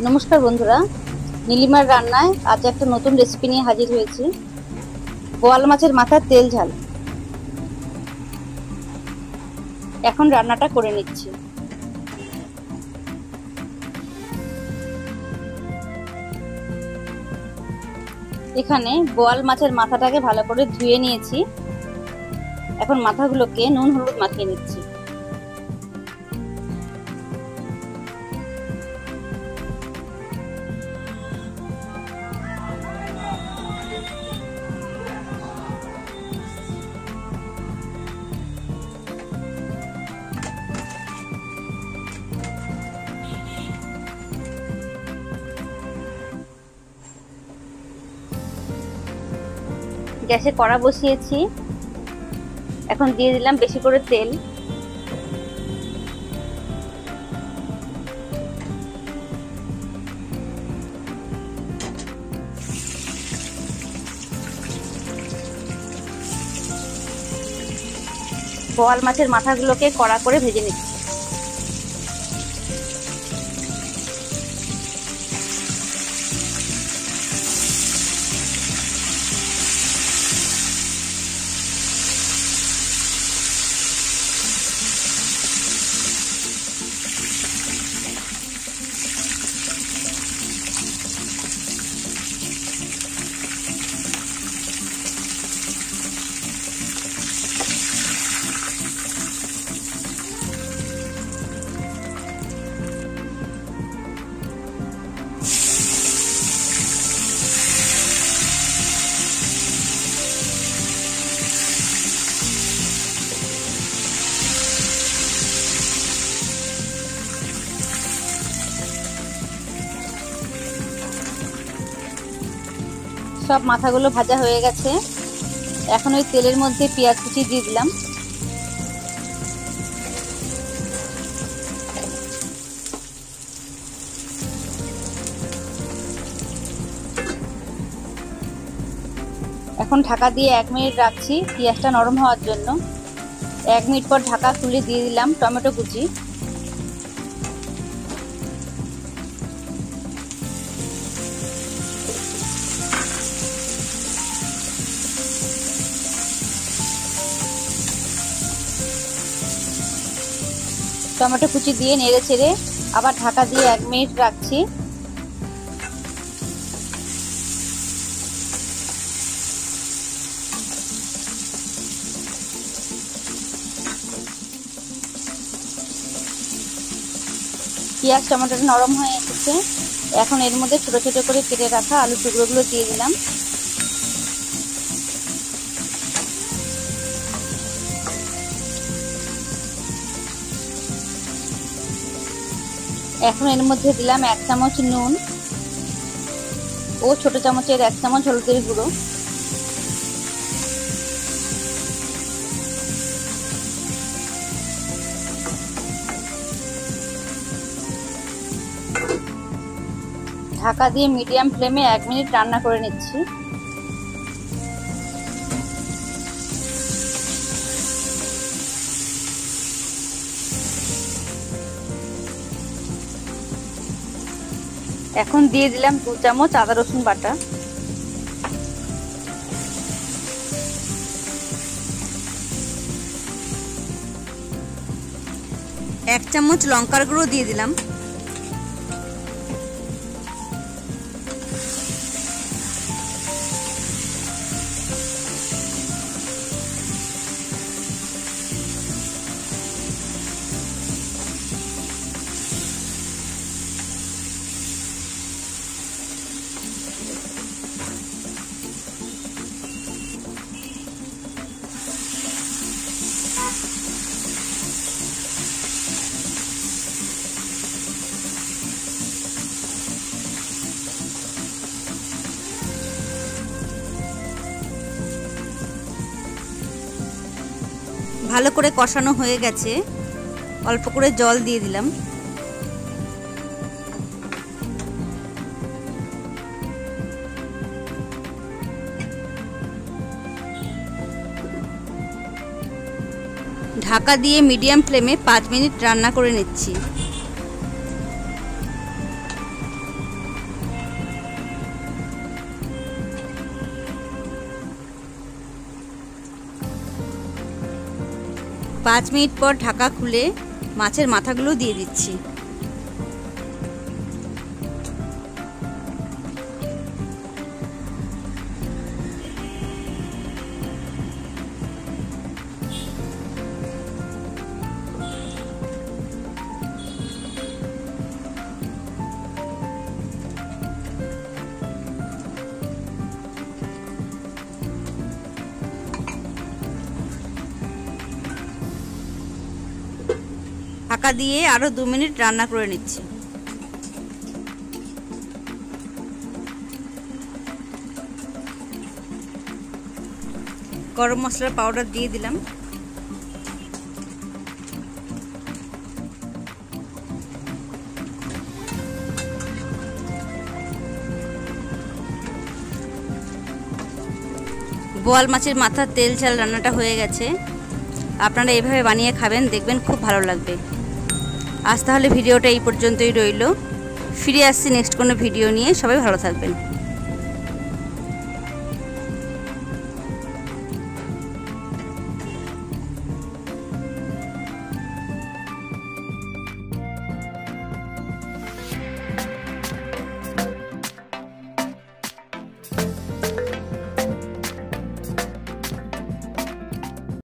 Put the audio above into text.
নমস্কার বন্ধুরা, নীলিমার রান্নায় আজ একটা নতুন রেসিপি নিয়ে হাজির হয়েছি। বোয়াল মাছের মাথার তেল ঝাল। এখন রান্নাটা করে নিচ্ছি। এখানে বোয়াল মাছের মাথাটাকে ভালো করে ধুয়ে নিয়েছি। এখন মাথাগুলোকে নুন হলুদ মাখিয়ে নিচ্ছি। গ্যাসে কড়া বসিয়েছি। এখন দিয়ে দিলাম বেশি করে তেল। বোয়াল মাছের মাথাগুলোকে কড়া করে ভেজে নিচ্ছি। সব মাথাগুলো ভাজা হয়ে গেছে। এখন ওই তেলের মধ্যে পেঁয়াজ কুচি দিয়ে দিলাম। এখন ঢাকা দিয়ে 1 মিনিট রাখছি পেঁয়াজটা নরম হওয়ার জন্য। 1 মিনিট পর ঢাকা খুলে দিয়ে দিলাম টমেটো কুচি। টমেটো কুচি দিয়ে নেড়ে চেড়ে আবার ঢাকা দিয়ে 1 মিনিট রাখছি। পেঁয়াজ টমেটোটা নরম হয়ে এসেছে। এখন এর মধ্যে ছোট ছোট করে কেটে রাখা আলু টুকরোগুলো দিয়ে দিলাম। এখন এর মধ্যে দিলাম 1 চামচ নুন ও ছোট চামচের 1 চামচ হলুদের গুঁড়ো। ঢাকা দিয়ে মিডিয়াম ফ্লেমে 1 মিনিট রান্না করে নিচ্ছি। এখন দিয়ে দিলাম 2 চামচ আদা রসুন বাটা। এক চামচ লঙ্কার গুঁড়ো দিয়ে দিলাম। ভালো করে কষানো হয়ে গেছে। অল্প করে জল দিয়ে দিলাম। ঢাকা দিয়ে মিডিয়াম ফ্লেমে 5 মিনিট রান্না করে নিচ্ছি। 5 মিনিট পর ঢাকা খুলে মাছের মাথাগুলো দিয়ে দিচ্ছি। ঢাকা দিয়ে আরো 2 মিনিট রান্না করে নিচ্ছি। গরম মশলার পাউডার দিয়ে দিলাম। বোয়াল মাছের মাথার তেল ঝাল রান্নাটা হয়ে গেছে। আপনারা এভাবে বানিয়ে খাবেন, দেখবেন খুব ভালো লাগবে। আজ তাহলে ভিডিওটা এই পর্যন্তই রইল। ফিরে আসছি নেক্সট কোনো ভিডিও নিয়ে। সবাই ভালো থাকবেন।